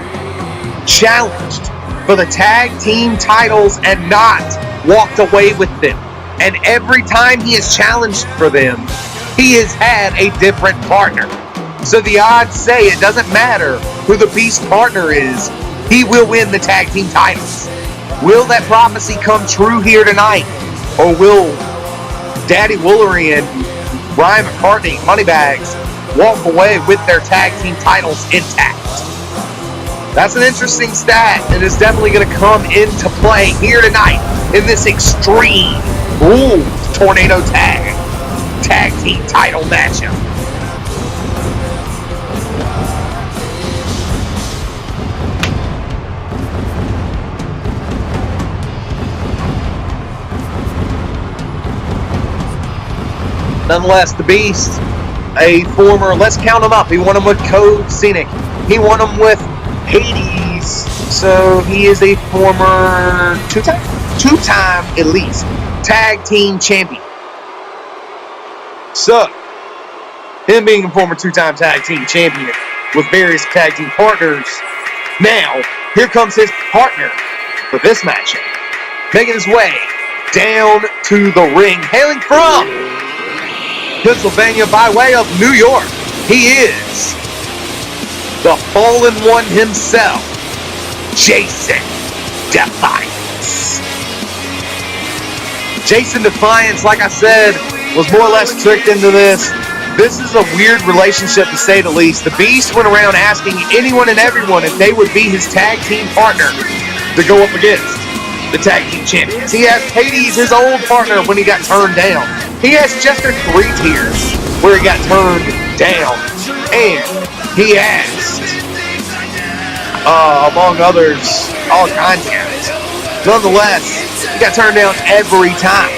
challenged for the tag team titles and not walked away with them. And every time he has challenged for them, he has had a different partner. So the odds say it doesn't matter who the Beast partner is, he will win the tag team titles. Will that prophecy come true here tonight? Or will Daddy Woolery and Ryan McCartney, Moneybags, walk away with their tag team titles intact? That's an interesting stat, and it's definitely going to come into play here tonight in this Extreme Rules Tornado Tag Team title matchup. Nonetheless, the Beast, a former, let's count him up. He won him with Code Scenic. He won him with Hades. So he is a former two-time at least tag team champion. So, him being a former two-time tag team champion with various tag team partners, now here comes his partner for this matchup, making his way down to the ring, hailing from Pennsylvania by way of New York. He is the Fallen One himself, Jason Defiance. Jason Defiance, like I said, was more or less tricked into this This is a weird relationship to say the least. The Beast went around asking anyone and everyone if they would be his tag team partner to go up against the tag team champions. He asked Hades, his old partner, when he got turned down. He asked Chester 3 Tiers where he got turned down. And he asked, among others, all kinds of guys. Nonetheless, he got turned down every time.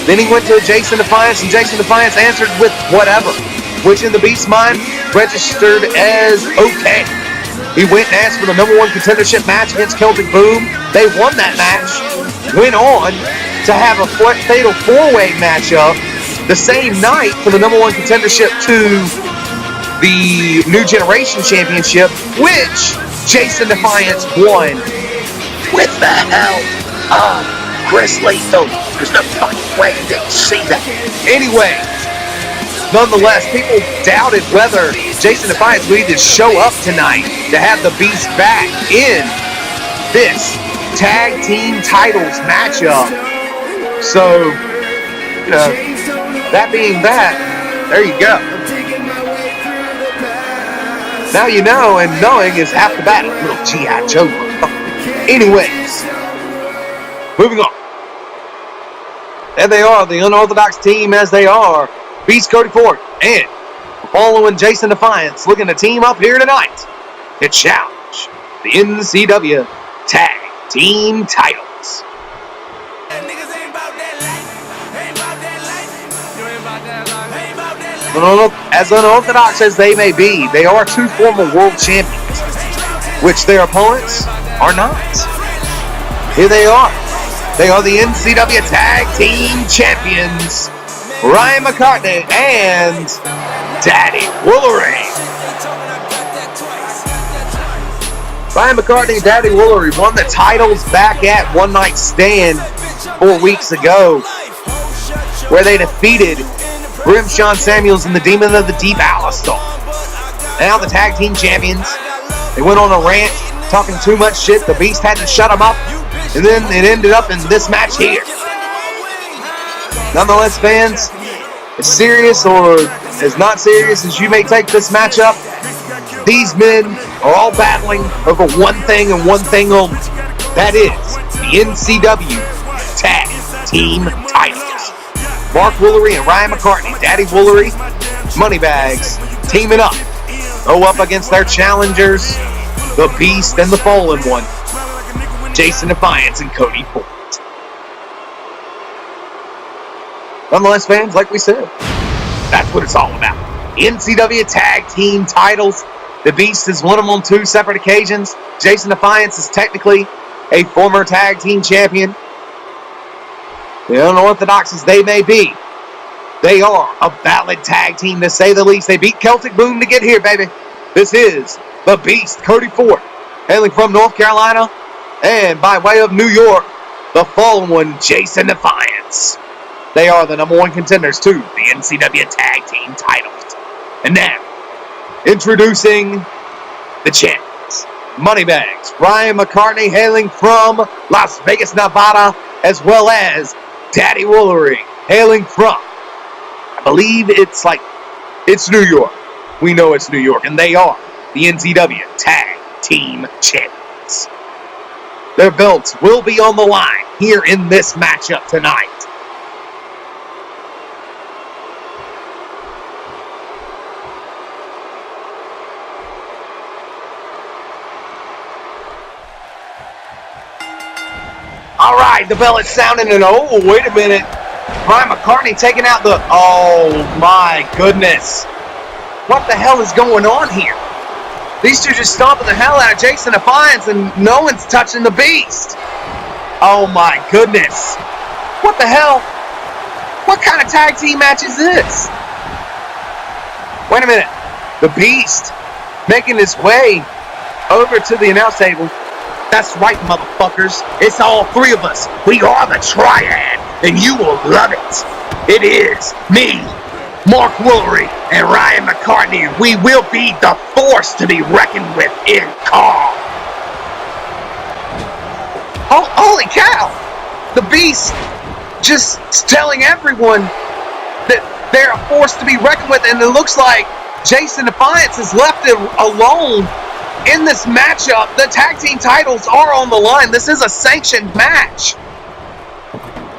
Then he went to Jason Defiance, and Jason Defiance answered with whatever, which in the Beast's mind registered as okay. He went and asked for the #1 contendership match against Celtic Boom. They won that match, went on to have a fatal 4-way matchup the same night for the #1 contendership to the New Generation Championship, which Jason Defiance won with the help of Chris Lethal. There's no fucking way you didn't see that. Anyway, nonetheless, people doubted whether Jason Defiance would even show up tonight to have the Beast back in this tag team titles matchup. So, that being that, there you go. Now you know, and knowing is half the battle. Little G.I. Joe. Anyways, moving on. There they are, the unorthodox team as they are. Beast Cody Ford and following Jason Defiance looking to team up here tonight to challenge the NCW Tag Team titles. As unorthodox as they may be, they are 2 former world champions, which their opponents are not. Here they are. They are the NCW Tag Team Champions, Ryan McCartney and Daddy Woolery. Ryan McCartney and Daddy Woolery won the titles back at One Night Stand 4 weeks ago, where they defeated Sean Samuels and the Demon of the Deep, Alistar. Now the Tag Team Champions. They went on a rant, talking too much shit. The Beast had to shut them up. And then it ended up in this match here. Nonetheless, fans, as serious or as not serious as you may take this matchup, these men are all battling over one thing and one thing only. That is the NCW Tag Team titles. Mark Woolery and Ryan McCartney, Daddy Woolery, Moneybags, teaming up. Go up against their challengers, the Beast and the Fallen One, Jason Defiance and Cody Ford. Nonetheless, fans, like we said, that's what it's all about. NCW Tag Team titles. The Beast has won them on 2 separate occasions. Jason Defiance is technically a former tag team champion. The unorthodox as they may be, they are a valid tag team to say the least. They beat Celtic Boom to get here, baby. This is the Beast, Cody Ford, hailing from North Carolina. And by way of New York, the Fallen One, Jason Defiance. They are the #1 contenders to the NCW Tag Team titles. And now, introducing the champions. Moneybags, Ryan McCartney, hailing from Las Vegas, Nevada, as well as Daddy Woolery, hailing from, I believe it's New York. We know it's New York, and they are the NCW Tag Team champions. Their belts will be on the line here in this matchup tonight. All right, the bell is sounding, and oh, wait a minute. Ryan McCartney taking out the, oh my goodness. What the hell is going on here? These two just stomping the hell out of Jason Defiance, and no one's touching the Beast. Oh my goodness. What the hell? What kind of tag team match is this? Wait a minute. The Beast making his way over to the announce table. That's right, motherfuckers. It's all 3 of us. We are the Triad, and you will love it. It is me, Mark Woolery, and Ryan McCartney. We will be the force to be reckoned with in Carl. Holy cow! The Beast just telling everyone that they're a force to be reckoned with, and it looks like Jason Defiance is left alone in this matchup. The tag team titles are on the line. This is a sanctioned match.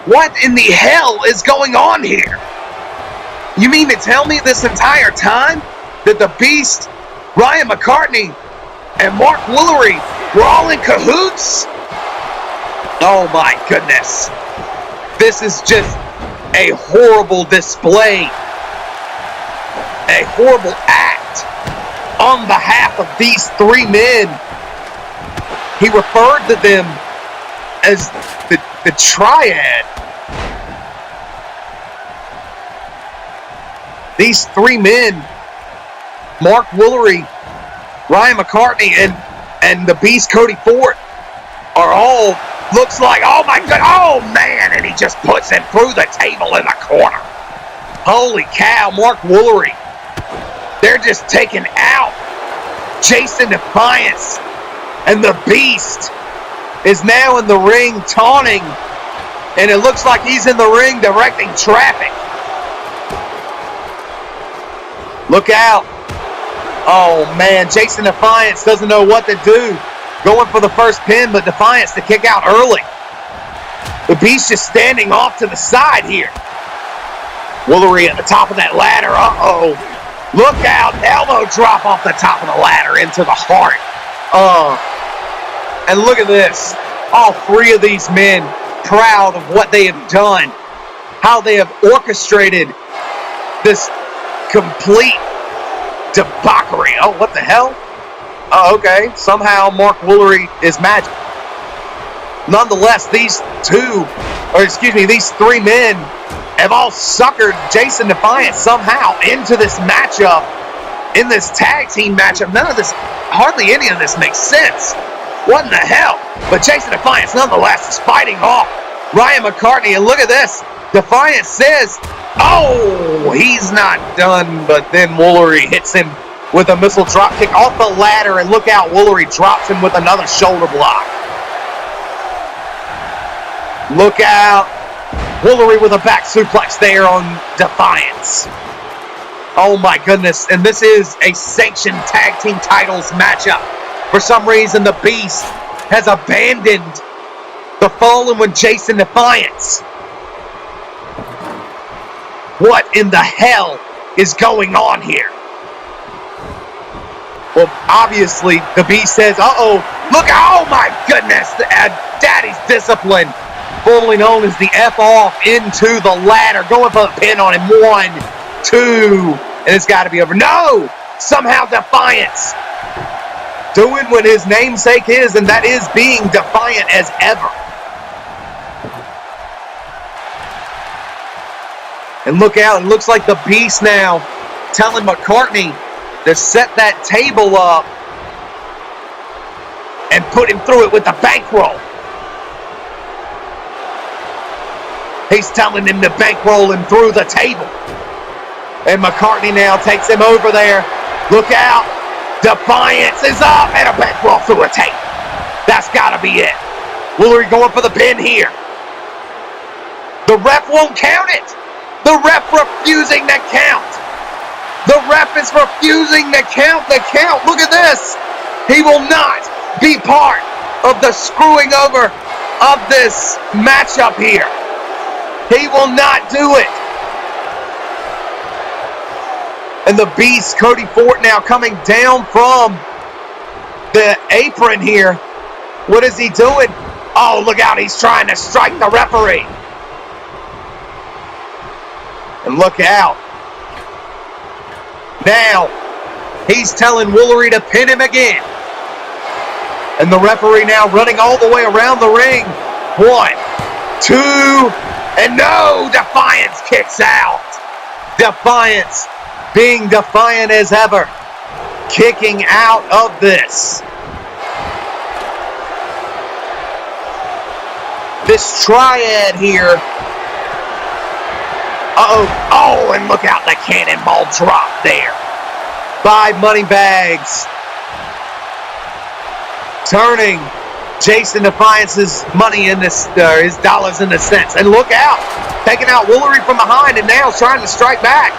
What in the hell is going on here? You mean to tell me this entire time that the Beast, Ryan McCartney, and Mark Woolery were all in cahoots? Oh my goodness. This is just a horrible display, a horrible act on behalf of these three men. He referred to them as the triad. These three men, Mark Woolery, Ryan McCartney, and the Beast Cody Ford, are all, looks like, oh my god, oh man, and he just puts him through the table in the corner. Holy cow, Mark Woolery. They're just taking out Jason Defiance, and the Beast is now in the ring taunting, and it looks like he's in the ring directing traffic. Look out. Oh man, Jason Defiance doesn't know what to do. Going for the first pin, but Defiance to kick out early. The Beast just standing off to the side here. Woolery at the top of that ladder. Uh-oh. Look out. Elbow drop off the top of the ladder into the heart. And look at this. All three of these men proud of what they have done. How they have orchestrated this complete debauchery. Oh, what the hell? Oh, okay. Somehow Mark Woolery is magic. Nonetheless, these three men have all suckered Jason Defiance somehow into this matchup, in this tag team matchup. Hardly any of this makes sense. What in the hell? But Jason Defiance nonetheless is fighting off Ryan McCartney, and look at this. Defiance says, oh, he's not done, but then Woolery hits him with a missile drop kick off the ladder, and look out, Woolery drops him with another shoulder block. Look out. Woolery with a back suplex there on Defiance. Oh my goodness, and this is a sanctioned tag team titles matchup. For some reason, the Beast has abandoned the Fallen with Jason Defiance. What in the hell is going on here? Well, obviously, the Beast says, uh-oh, look, oh my goodness, Daddy's discipline, formerly known as the F-off into the ladder, going for the pin on him, 1, 2, and it's got to be over. No! Somehow Defiance doing what his namesake is, and that is being defiant as ever. And look out, it looks like the Beast now telling McCartney to set that table up and put him through it with the bankroll. He's telling him to bankroll him through the table. And McCartney now takes him over there. Look out. Defiance is up and a bankroll through a table. That's got to be it. Woolery going for the pin here. The ref won't count it. The ref refusing to count. The ref is refusing to count the count. Look at this. He will not be part of the screwing over of this matchup here. He will not do it. And the Beast, Cody Ford, now coming down from the apron here. What is he doing? Oh, look out. He's trying to strike the referee. And look out. Now, he's telling Woolery to pin him again. And the referee now running all the way around the ring. 1, 2, and no! Defiance kicks out. Defiance being defiant as ever. Kicking out of this. This triad here. Uh-oh. Oh, and look out, the cannonball drop there by Moneybags. Turning Jason Defiance's money in this, his dollars in the cents. And look out, taking out Woolery from behind and now trying to strike back.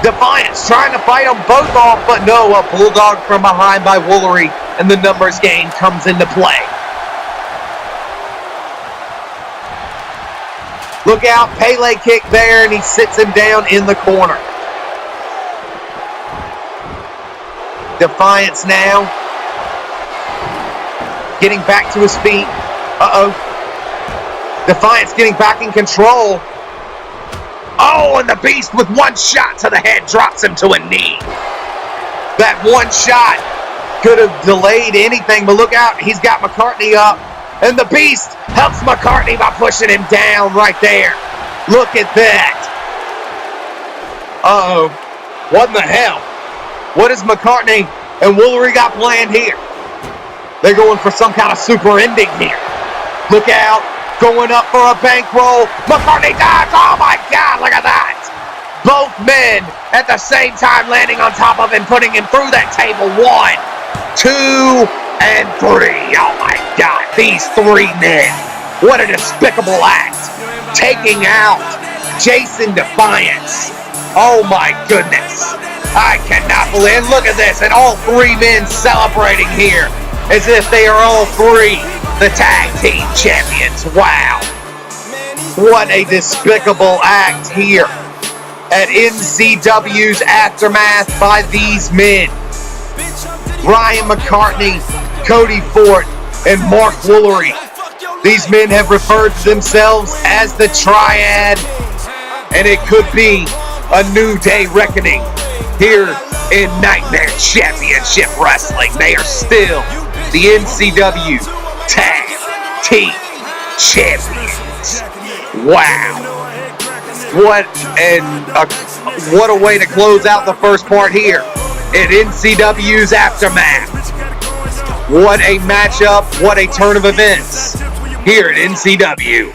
Defiance trying to fight them both off, but no, a bulldog from behind by Woolery, and the numbers game comes into play. Look out, Pele kick there, and he sits him down in the corner. Defiance now getting back to his feet. Defiance getting back in control. Oh, and the Beast with one shot to the head drops him to a knee. That one shot could have delayed anything, but look out, he's got McCartney up. And the Beast helps McCartney by pushing him down right there. Look at that. What in the hell? What is McCartney and Woolery got planned here? They're going for some kind of super ending here. Look out. Going up for a bankroll. McCartney dives. Oh my God, look at that. Both men at the same time landing on top of him, putting him through that table. 1, 2, and 3. Oh my God, these 3 men. What a despicable act. Taking out Jason Defiance. Oh my goodness. I cannot believe it. Look at this. And all 3 men celebrating here as if they are all 3 the tag team champions. Wow. What a despicable act here at NCW's Aftermath by these men. Ryan McCartney, Cody Fort, and Mark Woolery. These men have referred to themselves as the Triad, and it could be a new day reckoning here in Nightmare Championship Wrestling. They are still the NCW Tag Team Champions. Wow. What a way to close out the first part here at NCW's Aftermath. What a matchup, what a turn of events here at NCW.